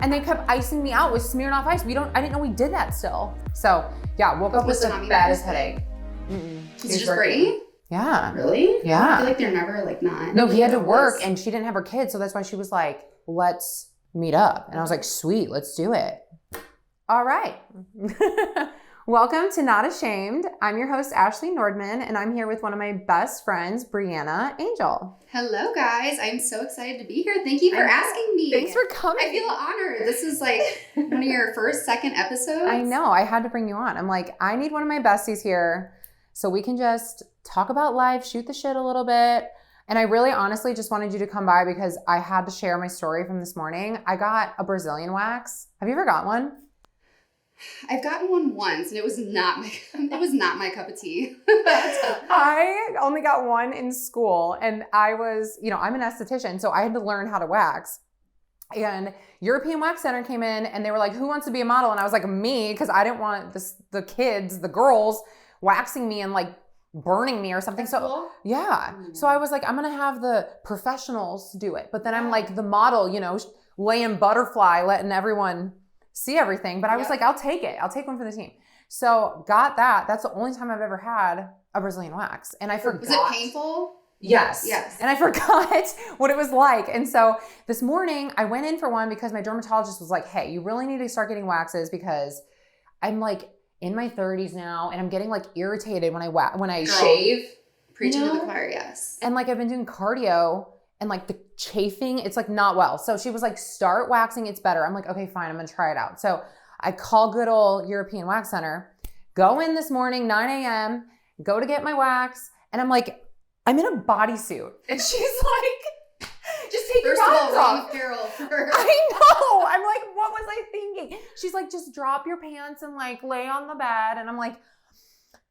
And they kept icing me out with Smirnoff Ice. I didn't know we did that still. So yeah, woke up with the baddest headache. Was it just Brittany? Yeah. Really? Yeah. I feel like they're never like not. No, he had to work and she didn't have her kids. So that's why she was like, let's meet up. And I was like, sweet, let's do it. All right. Welcome to Not Ashamed. I'm your host, Ashley Nordman, and I'm here with one of my best friends, Breanna Angell. Hello, guys. I'm so excited to be here. Thank you for asking me. Thanks for coming. I feel honored. This is like one of your second episodes. I know. I had to bring you on. I'm like, I need one of my besties here so we can just talk about life, shoot the shit a little bit. And I really honestly just wanted you to come by because I had to share my story from this morning. I got a Brazilian wax. Have you ever got one? I've gotten one once, and it was not my cup of tea. I only got one in school, and I was, I'm an esthetician, so I had to learn how to wax. And European Wax Center came in, and they were like, "Who wants to be a model?" And I was like, "Me," because I didn't want the kids, the girls, waxing me and like burning me or something. That's cool. Yeah. Mm-hmm. So I was like, I'm gonna have the professionals do it, but then I'm like the model, laying butterfly, letting everyone see everything. But I was like, I'll take it. I'll take one for the team. So got that. That's the only time I've ever had a Brazilian wax. And I forgot. Was it painful? Yes. And I forgot what it was like. And so this morning I went in for one because my dermatologist was like, hey, you really need to start getting waxes because I'm like in my 30s now and I'm getting like irritated when I shave. Preaching to the choir, yes. And like I've been doing cardio and like the chafing, it's like not well. So she was like, start waxing, it's better. I'm like, okay, fine, I'm gonna try it out. So I call good old European Wax Center, go in this morning, 9 a.m., go to get my wax. And I'm like, I'm in a bodysuit. And she's like, just take your bottoms off. I know. I'm like, what was I thinking? She's like, just drop your pants and like lay on the bed. And I'm like,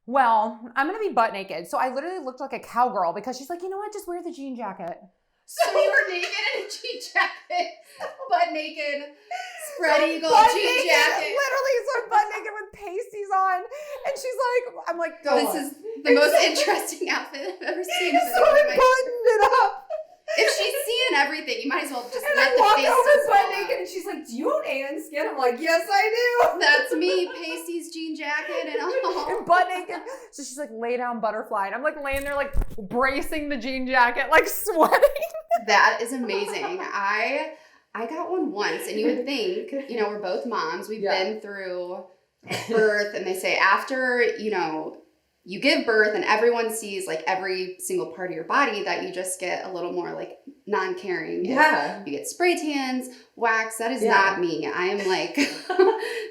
well, I'm going to be butt naked. So I literally looked like a cowgirl because she's like, you know what? Just wear the jean jacket. So you were naked in a jean jacket, butt naked, spread eagle jean jacket. Literally, so I'm butt naked with pasties on. And she's like, I'm like, this is the most interesting outfit I've ever seen. So I buttoned it up. If she's seeing everything, you might as well just and let I the walk pasties over butt naked and she's like, do you own Ann Skin? I'm like, yes, I do. That's me, pasties, jean jacket, and all. And butt naked. So she's like, lay down butterfly. And I'm like laying there like bracing the jean jacket, like sweating. That is amazing. I got one once, and you would think, we're both moms. We've been through birth, and they say after, you give birth and everyone sees like every single part of your body that you just get a little more like non-caring. Yeah. You get spray tans, wax. That is not me. I am like,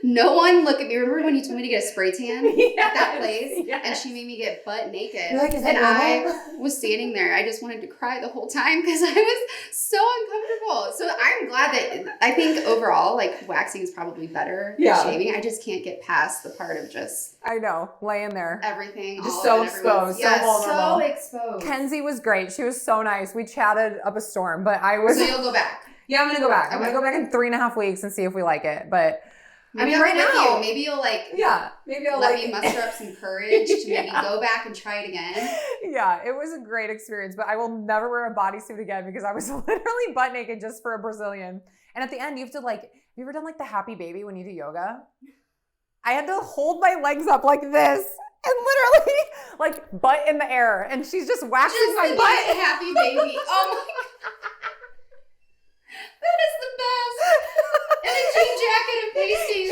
no one look at me. Remember when you told me to get a spray tan at that place? Yes. And she made me get butt naked. You're like, is that and normal? I was standing there. I just wanted to cry the whole time because I was so uncomfortable. So I'm glad that I think overall like waxing is probably better than shaving. I just can't get past the part of just I know, laying there. Everything. Just so exposed, so vulnerable. So exposed. Kenzie was great. She was so nice. We chatted up a storm, but I was... So you'll go back? Yeah, I'm going to go back. Okay. I'm going to go back in 3.5 weeks and see if we like it. But maybe right now... Maybe you'll like... Yeah. Maybe I'll let me muster up some courage to maybe go back and try it again. Yeah, it was a great experience, but I will never wear a bodysuit again because I was literally butt naked just for a Brazilian. And at the end, you have to like... Have you ever done like the happy baby when you do yoga? I had to hold my legs up like this and literally like butt in the air. And she's just waxing my butt. Happy baby. Oh my God. That is the best. And a jean jacket and pasties.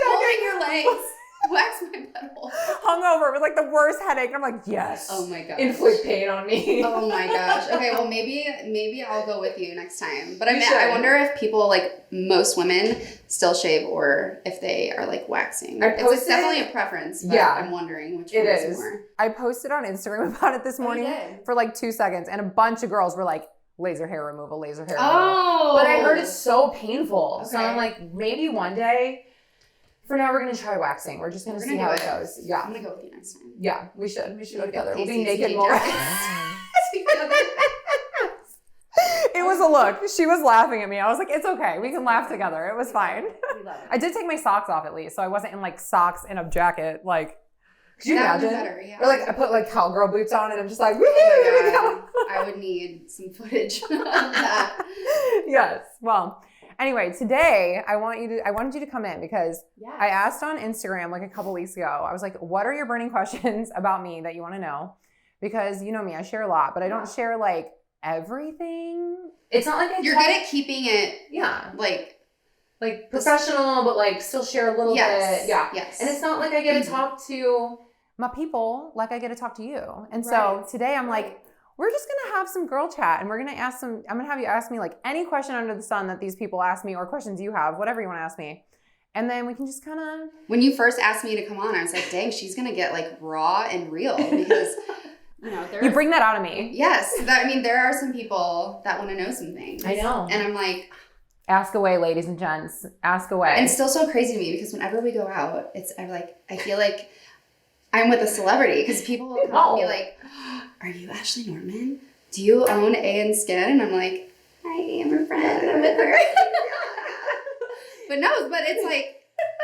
Holding your legs. Wax my butthole. Hungover with like the worst headache. I'm like, yes. Oh my gosh. Inflict pain on me. Oh my gosh. Okay, well maybe I'll go with you next time. But I wonder if people like most women still shave or if they are like waxing. It's definitely a preference. But I'm wondering which one is more. I posted on Instagram about it this morning for like 2 seconds, and a bunch of girls were like, laser hair removal. Oh. But I heard it's so painful. Okay. So I'm like, maybe one day. For now, we're going to try waxing. We're just going to see how it goes. Yeah. I'm going to go with you next time. Yeah, we should. We should go together. We'll be naked more. It was a look. She was laughing at me. I was like, it's okay. We can laugh together. It was fine. We love it. I did take my socks off at least, so I wasn't in like socks and a jacket. Like, could you that imagine? Would be better, yeah. Or like I put like cowgirl boots on and I'm just like, woohoo! Oh my God. I would need some footage of that. Yes. Well, Anyway, today I wanted you to come in because Yes. I asked on Instagram like a couple weeks ago. I was like, what are your burning questions about me that you want to know? Because you know me, I share a lot, but I don't share like everything. It's not like You're good at keeping it like professional, but like still share a little bit. Yeah. Yes. And it's not like I get to talk to my people like I get to talk to you. And so today I'm like, we're just going to have some girl chat and we're going to I'm going to have you ask me like any question under the sun that these people ask me or questions you have, whatever you want to ask me. And then we can just kind of. When you first asked me to come on, I was like, dang, she's going to get like raw and real because, you bring that out of me. Yes. There are some people that want to know some things. I know. And I'm like. Ask away, ladies and gents. Ask away. And it's still so crazy to me because whenever we go out, I feel like I'm with a celebrity because people will come and be like, are you Ashley Nordman? Do you own A&N Skin? And I'm like, I am her friend. I'm with her. But it's like,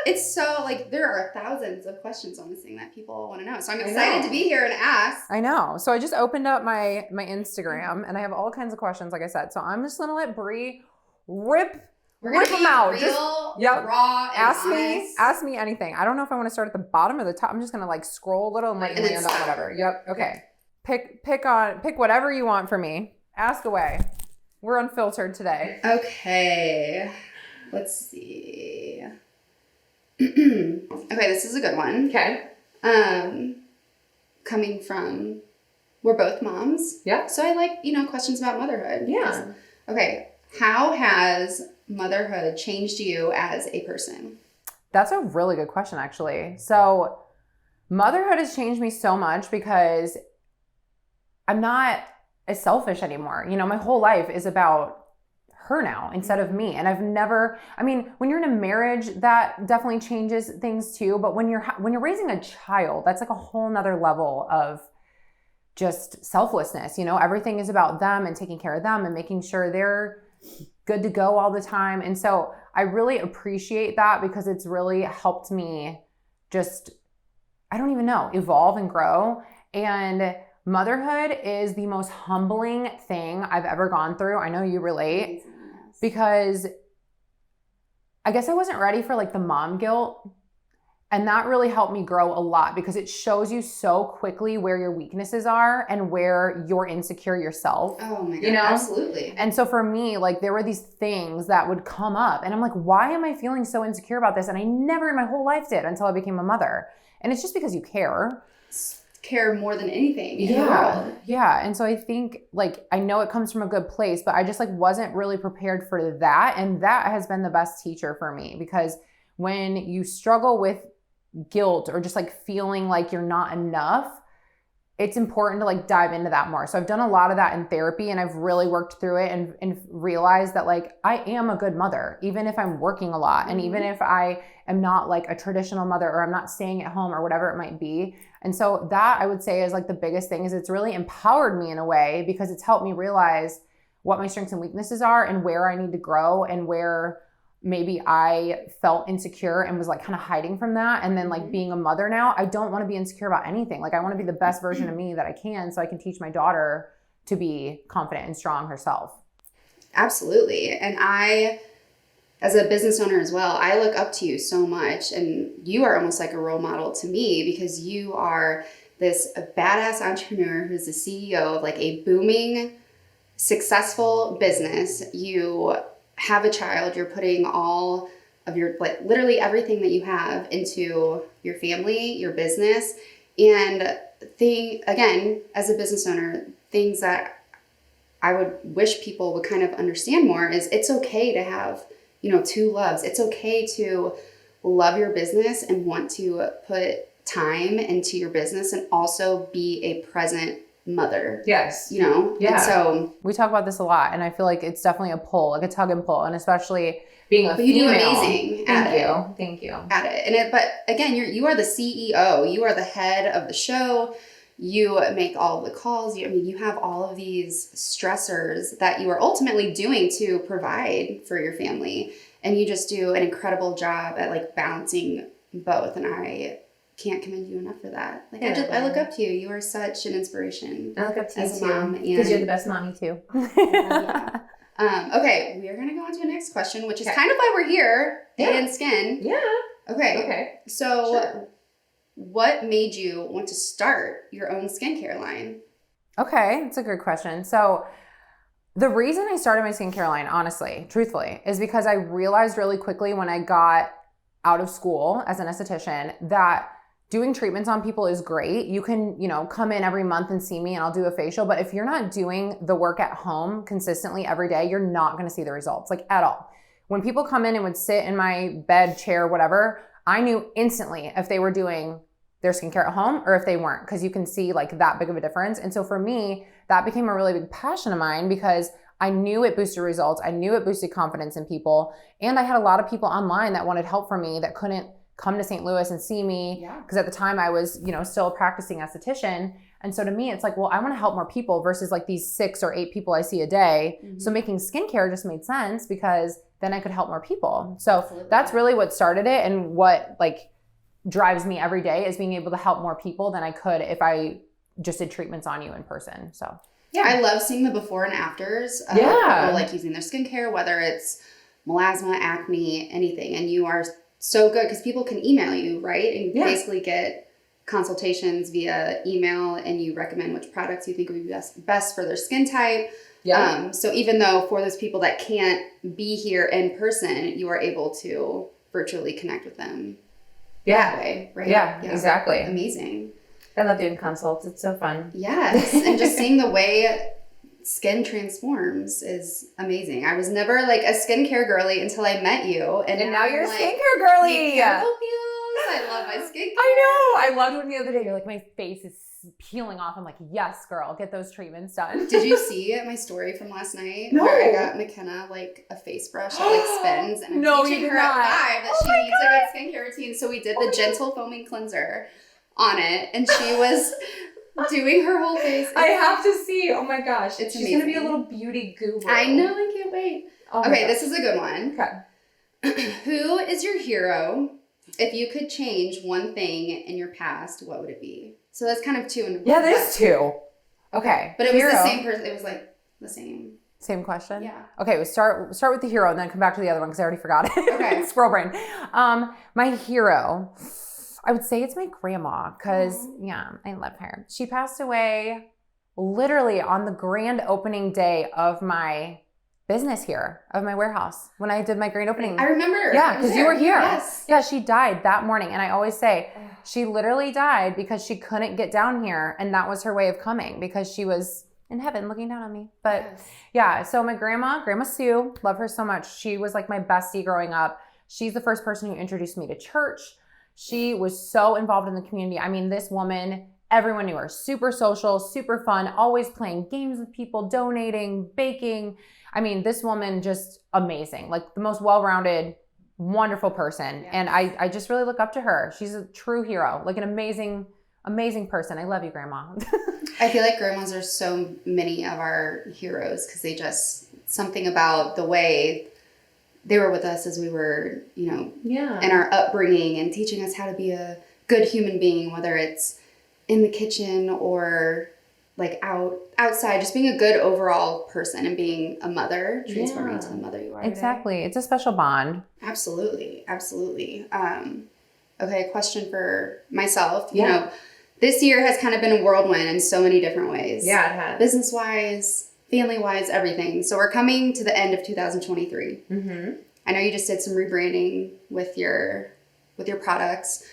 it's so like, there are thousands of questions on this thing that people want to know. So I'm excited to be here and ask. I know. So I just opened up my Instagram and I have all kinds of questions, like I said. So I'm just going to let Bree rip them out. Real, raw, and ask me anything. I don't know if I want to start at the bottom or the top. I'm just gonna like scroll a little and let you land on whatever. Yep. Okay. Pick whatever you want for me. Ask away. We're unfiltered today. Okay. Let's see. Okay, this is a good one. Okay. Coming from, we're both moms. Yeah. So I like, questions about motherhood. Yeah. Okay. How has motherhood changed you as a person? That's a really good question, actually. So motherhood has changed me so much because I'm not as selfish anymore. My whole life is about her now instead of me. And when you're in a marriage, that definitely changes things too. But when you're raising a child, that's like a whole nother level of just selflessness. Everything is about them and taking care of them and making sure they're good to go all the time. And so I really appreciate that because it's really helped me just, I don't even know, evolve and grow. And motherhood is the most humbling thing I've ever gone through. I know you relate because I guess I wasn't ready for like the mom guilt. And that really helped me grow a lot because it shows you so quickly where your weaknesses are and where you're insecure yourself. Oh my God, absolutely. And so for me, like there were these things that would come up and I'm like, why am I feeling so insecure about this? And I never in my whole life did until I became a mother. And it's just because you care. Care more than anything in the world. Yeah. And so I think like, I know it comes from a good place, but I just like wasn't really prepared for that. And that has been the best teacher for me because when you struggle with guilt or just like feeling like you're not enough, it's important to like dive into that more. So I've done a lot of that in therapy and I've really worked through it and realized that like I am a good mother, even if I'm working a lot and even if I am not like a traditional mother or I'm not staying at home or whatever it might be. And so that I would say is like the biggest thing is it's really empowered me in a way because it's helped me realize what my strengths and weaknesses are and where I need to grow and where maybe I felt insecure and was like kind of hiding from that. And then like being a mother now, I don't want to be insecure about anything. Like I want to be the best version of me that I can so I can teach my daughter to be confident and strong herself. Absolutely. And I, as a business owner as well, I look up to you so much. And you are almost like a role model to me because you are this badass entrepreneur who's the CEO of like a booming, successful business. You have a child, you're putting all of your, like literally everything that you have into your family, your business. And again, as a business owner, things that I would wish people would kind of understand more is it's okay to have, two loves. It's okay to love your business and want to put time into your business and also be a present mother. Yes. Yeah. And so we talk about this a lot and I feel like it's definitely a pull, like a tug and pull. And especially being a female. You do amazing at it. Thank you. At it. But again, you are the CEO. You are the head of the show. You make all of the calls. You have all of these stressors that you are ultimately doing to provide for your family. And you just do an incredible job at like balancing both. And I can't commend you enough for that. Like I look up to you. You are such an inspiration. I look up to you as a mom. because you're the best mommy too. Okay, we are going to go on to the next question, which is kind of why we're here, day and skin. Yeah. Okay. So what made you want to start your own skincare line? Okay, that's a good question. So the reason I started my skincare line, honestly, truthfully, is because I realized really quickly when I got out of school as an esthetician that doing treatments on people is great. You can, come in every month and see me and I'll do a facial. But if you're not doing the work at home consistently every day, you're not going to see the results, like at all. When people come in and would sit in my bed, chair, whatever, I knew instantly if they were doing their skincare at home or if they weren't, because you can see like that big of a difference. And so for me, that became a really big passion of mine because I knew it boosted results. I knew it boosted confidence in people. And I had a lot of people online that wanted help from me that couldn't come to St. Louis and see me. Because at the time I was, still a practicing esthetician. And so to me, it's like, well, I want to help more people versus like these 6 or 8 people I see a day. Mm-hmm. So making skincare just made sense because then I could help more people. So that's really what started it, and what like drives me every day is being able to help more people than I could if I just did treatments on you in person. So I love seeing the before and afters of people like using their skincare, whether it's melasma, acne, anything. And you are so good because people can email you, right? And basically get consultations via email, and you recommend which products you think would be best for their skin type. Yeah. So even though for those people that can't be here in person, you are able to virtually connect with them that way, right? Yeah, exactly. Amazing. I love doing consults. It's so fun. Yes. And just seeing the way skin transforms is amazing. I was never like a skincare girly until I met you. And now you're a skincare girly. I love my skincare. I know. I loved when the other day you're like, my face is peeling off. I'm like, yes, girl, get those treatments done. Did you see my story from last night? No. Where I got McKenna like a face brush that like spins, and I'm teaching her at 5 that she needs a good skincare routine. So we did the gentle foaming cleanser on it, and she was doing her whole face. I have to see. Oh my gosh. She's going to be a little beauty guru. I know. I can't wait. Okay, this is a good one. Okay. Who is your hero? If you could change one thing in your past, what would it be? So that's kind of 2 in 1. Yeah, there's 2. Okay. But it was the same person. It was like the same. Same question? Yeah. Okay, we'll start with the hero and then come back to the other one because I already forgot it. Okay. Squirrel brain. My hero, I would say it's my grandma because, I love her. She passed away literally on the grand opening day of my business here, of my warehouse, when I did my grand opening. I remember. Yeah, because you were here. Yes. Yeah, she died that morning. And I always say she literally died because she couldn't get down here. And that was her way of coming because she was in heaven looking down on me. But so my Grandma Sue, love her so much. She was like my bestie growing up. She's the first person who introduced me to church. She was so involved in the community. I mean, this woman, everyone knew her. Super social, super fun, always playing games with people, donating, baking. I mean, this woman just amazing, like the most well-rounded, wonderful person. Yes. And I just really look up to her. She's a true hero, like an amazing, amazing person. I love you, Grandma. I feel like grandmas are so many of our heroes because they just, something about the way they were with us as we were, in our upbringing and teaching us how to be a good human being, whether it's in the kitchen or like outside, just being a good overall person and being a mother, transforming to the mother you are Exactly. today. It's a special bond. Absolutely. Okay, question for myself. You know, this year has kind of been a whirlwind in so many different ways. Yeah, it has. Business-wise, family-wise, everything. So we're coming to the end of 2023. Mm-hmm. I know you just did some rebranding with your products.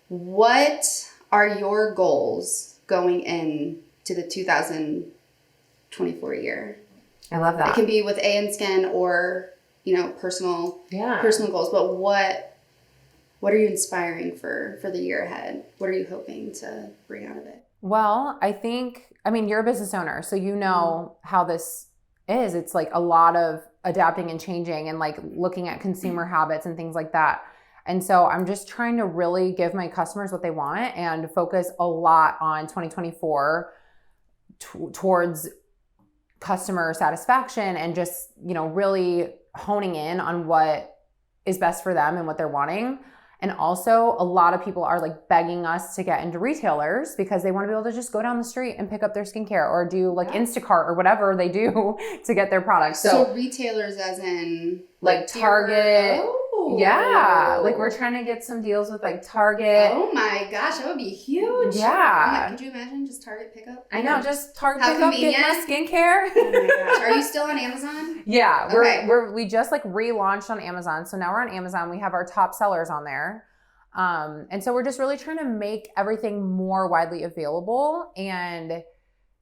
What are your goals going in to the 2024 year? I love that. It can be with A&, Skin or, personal goals. But what are you inspiring for the year ahead? What are you hoping to bring out of it? Well, you're a business owner, so you know how this is. It's like a lot of adapting and changing and like looking at consumer habits and things like that. And so I'm just trying to really give my customers what they want and focus a lot on 2024 towards customer satisfaction and just, really honing in on what is best for them and what they're wanting. And also a lot of people are like begging us to get into retailers because they want to be able to just go down the street and pick up their skincare or do like Instacart or whatever they do to get their products. So retailers as in like Target. Oh. Yeah. Like we're trying to get some deals with like Target. Oh my gosh, that would be huge. Yeah. Could you imagine just Target pickup? I know, just Target How pick up, convenient. get my skincare. Oh my gosh. Are you still on Amazon? Yeah, Okay. we just like relaunched on Amazon. So now we're on Amazon. We have our top sellers on there. And so we're just really trying to make everything more widely available and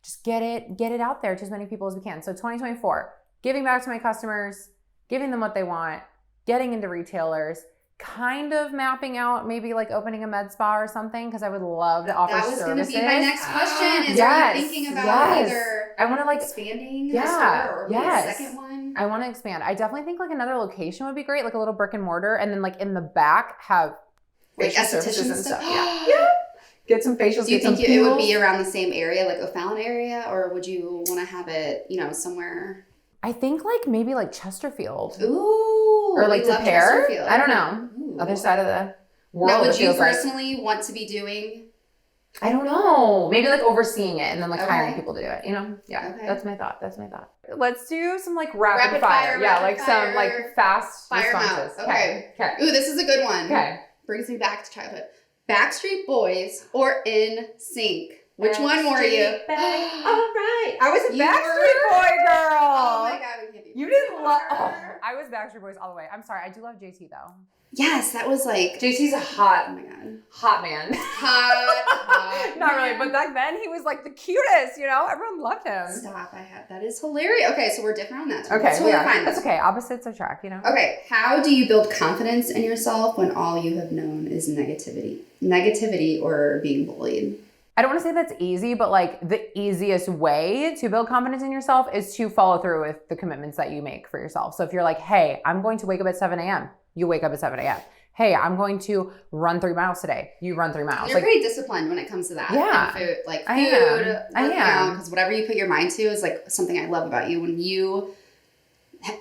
just get it out there to as many people as we can. So 2024, giving back to my customers, giving them what they want, getting into retailers, kind of mapping out maybe like opening a med spa or something because I would love to offer services. That was going to be my next question. Is Yes, are you thinking about yes. either I want to like expanding the Yeah, store or yes. a second one? I want to expand. I definitely think like another location would be great, like a little brick and mortar, and then like in the back have Like facial esthetician services and stuff? stuff. Yeah. Get some facials. Do you get some think it would be peels. around the same area, like O'Fallon area, or would you want to have it, somewhere? I think like maybe like Chesterfield Ooh. or like we love De Pere. Chesterfield. I don't know. Ooh. Other side of the world. Now, would it you feels like. personally want to be doing? I don't know. Maybe like overseeing it and then like Okay. hiring people to do it. Yeah. Okay. That's my thought. Let's do some like rapid fire. Yeah, rapid like fire. some like fast Fire 'em out. responses. Okay. Okay. Ooh, this is a good one. Okay. Brings me back to childhood. Backstreet Boys or NSYNC? Which one were you? All right. I was a You Backstreet were- Boy girl. Oh my god, we can't be. You didn't love. Oh, I was Backstreet Boys all the way. I'm sorry. I do love JT though. Yes, that was like. JT's a Oh hot my god. Man. Hot. Not really, but back then he was like the cutest. Everyone loved him. Stop! That is hilarious. Okay, so we're different on that. Okay, That's totally we are. fine. That's okay. Opposites attract. Okay, how do you build confidence in yourself when all you have known is negativity or being bullied? I don't want to say that's easy, but like the easiest way to build confidence in yourself is to follow through with the commitments that you make for yourself. So if you're like, hey, I'm going to wake up at 7 a.m., you wake up at 7 a.m. Hey, I'm going to run 3 miles today. You run 3 miles. You're pretty disciplined when it comes to that. Yeah. And food, like I food. am. Because whatever you put your mind to is like something I love about you. When you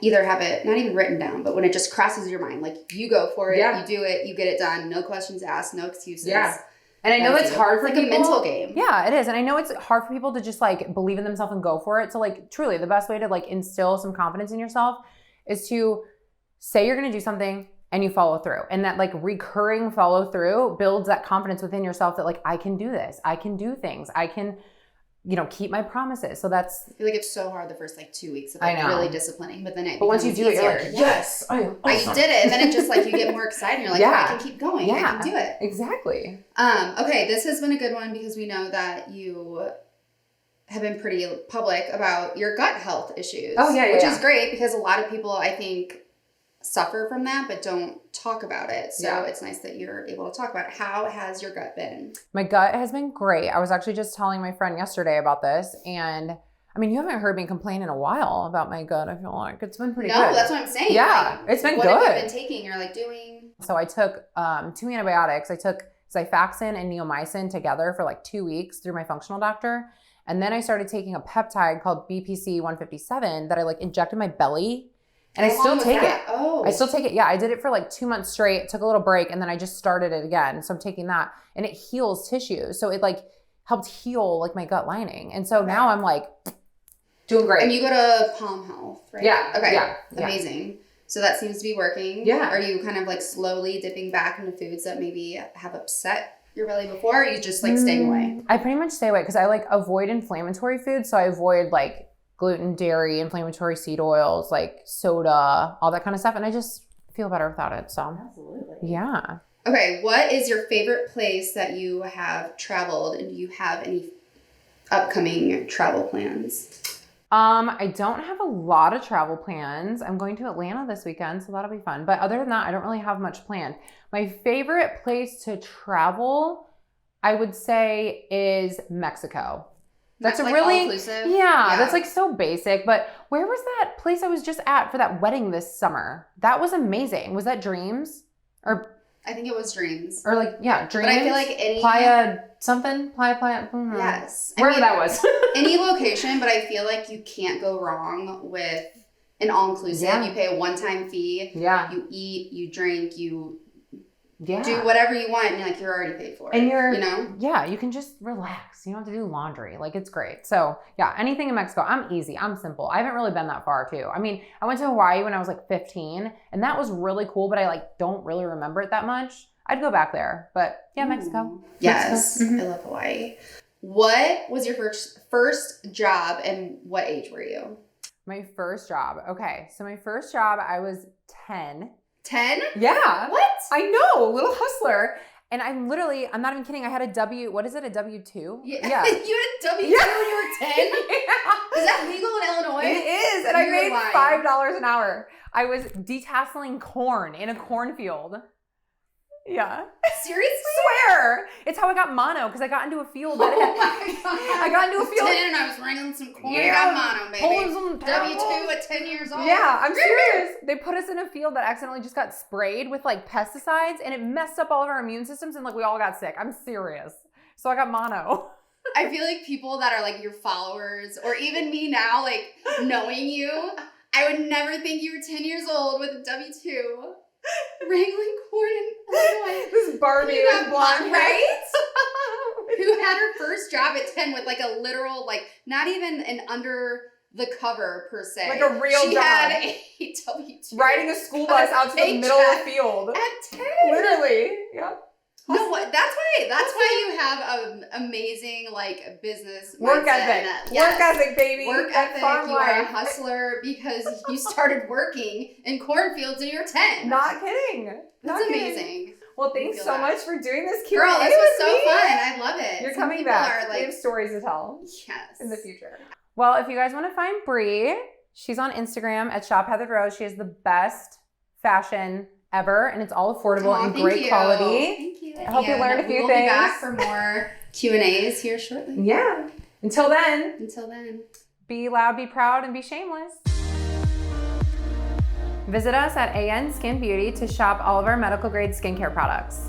either have it, not even written down, but when it just crosses your mind, like you go for it, Yeah. you do it, you get it done, no questions asked, no excuses. Yeah. And I know it's hard for like people. a mental game. Yeah, it is. And I know it's hard for people to just like believe in themselves and go for it. So like truly the best way to like instill some confidence in yourself is to say you're going to do something and you follow through. And that like recurring follow through builds that confidence within yourself that like, I can do this. I can do things. I can, keep my promises. So that's. I feel like it's so hard the first like 2 weeks of I like know. really disciplining, but then it But once you becomes do it, you're easier. like, yes, I am I awesome. did it. And then it just like you get more excited and you're like, Yeah. I can keep going. I Yeah. can do it. Exactly. Okay, this has been a good one because we know that you have been pretty public about your gut health issues. Oh, yeah, Which yeah. is great because a lot of people, I think, suffer from that but don't talk about it. So Yeah. it's nice that you're able to talk about it. How has your gut been? My gut has been great. I was actually just telling my friend yesterday about this. And I mean, you haven't heard me complain in a while about my gut. I feel like it's been pretty No, good. that's what I'm saying. Yeah, Like, it's been what have good. you been taking or like doing? So I took 2 antibiotics. I took Xifaxan and neomycin together for like 2 weeks through my functional doctor. And then I started taking a peptide called BPC 157 that I like injected in my belly. And I How still long was take that? it. Oh. I still take it. Yeah, I did it for like 2 months straight, took a little break, and then I just started it again. So I'm taking that and it heals tissue. So it like helped heal like my gut lining. And so now I'm like doing great. And you go to Palm Health, right? Yeah, Okay. yeah. Amazing. So that seems to be working. Yeah. Are you kind of like slowly dipping back into foods that maybe have upset your belly before? Or are you just like staying away? I pretty much stay away because I like avoid inflammatory foods. So I avoid like gluten, dairy, inflammatory seed oils, like soda, all that kind of stuff. And I just feel better without it. So Absolutely. yeah. Okay. What is your favorite place that you have traveled? And do you have any upcoming travel plans? I don't have a lot of travel plans. I'm going to Atlanta this weekend, so that'll be fun. But other than that, I don't really have much planned. My favorite place to travel, I would say, is Mexico. That's Like a really all-inclusive? yeah, that's like so basic. But where was that place I was just at for that wedding this summer? That was amazing. Was that Dreams or I think it was Dreams. like yeah, Dreams? But I feel like any Playa something, Playa. Yes. I Wherever mean, that was. any location, but I feel like you can't go wrong with an all-inclusive. Yeah. You pay a one-time fee. Yeah. You eat, you drink, you do whatever you want, and you're already paid for it. And you're, you you can just relax. You don't have to do laundry. Like, it's great. So yeah, anything in Mexico, I'm easy. I'm simple. I haven't really been that far too. I mean, I went to Hawaii when I was like 15, and that was really cool, but I like don't really remember it that much. I'd go back there, but yeah, Mexico. Yes, I love Hawaii. What was your first job, and what age were you? My first job. Okay, so my first job, I was 10. 10? Yeah. What? I know, little hustler. And I'm not even kidding. I had a what is it, a W-2? Yeah. You had a W-2 when you were 10? Is that legal in Illinois? It is. And I made $5 an hour. I was detasseling corn in a cornfield. Yeah. Seriously? Swear. It's how I got mono, because I got into a field that my God. I got into a field. 10 and I was wrangling some corn. I got mono, baby. W-2 at 10 years old. Yeah, I'm serious. They put us in a field that accidentally just got sprayed with like pesticides, and it messed up all of our immune systems, and like we all got sick. I'm serious. So I got mono. I feel like people that are like your followers, or even me now, like knowing you, I would never think you were 10 years old with a W-2. Wrangling corn in Illinois. This Barbie with blonde hair. Right? Who had her first job at 10 with like a literal, like not even an under the cover per se. Like a real job. She had a W-2. Riding a school bus out to the middle of the field. At 10. Literally. Yeah. No, that's why you have an amazing like business work ethic. Work ethic, baby. Work ethic. You are a hustler because you started working in cornfields when you were 10. Not kidding. That's amazing. Well, thanks so much for doing this Q&A. Girl, this was so fun. I love it. You're coming back. We have stories to tell. Yes. In the future. Well, if you guys want to find Bree, she's on Instagram at Shop Heather Rose. She has the best fashion ever, and it's all affordable and great quality. Thank you. I hope you learned a few things. We'll be back for more Q&As here shortly. Yeah. Until then, be loud, be proud, and be shameless. Visit us at AN Skin Beauty to shop all of our medical grade skincare products.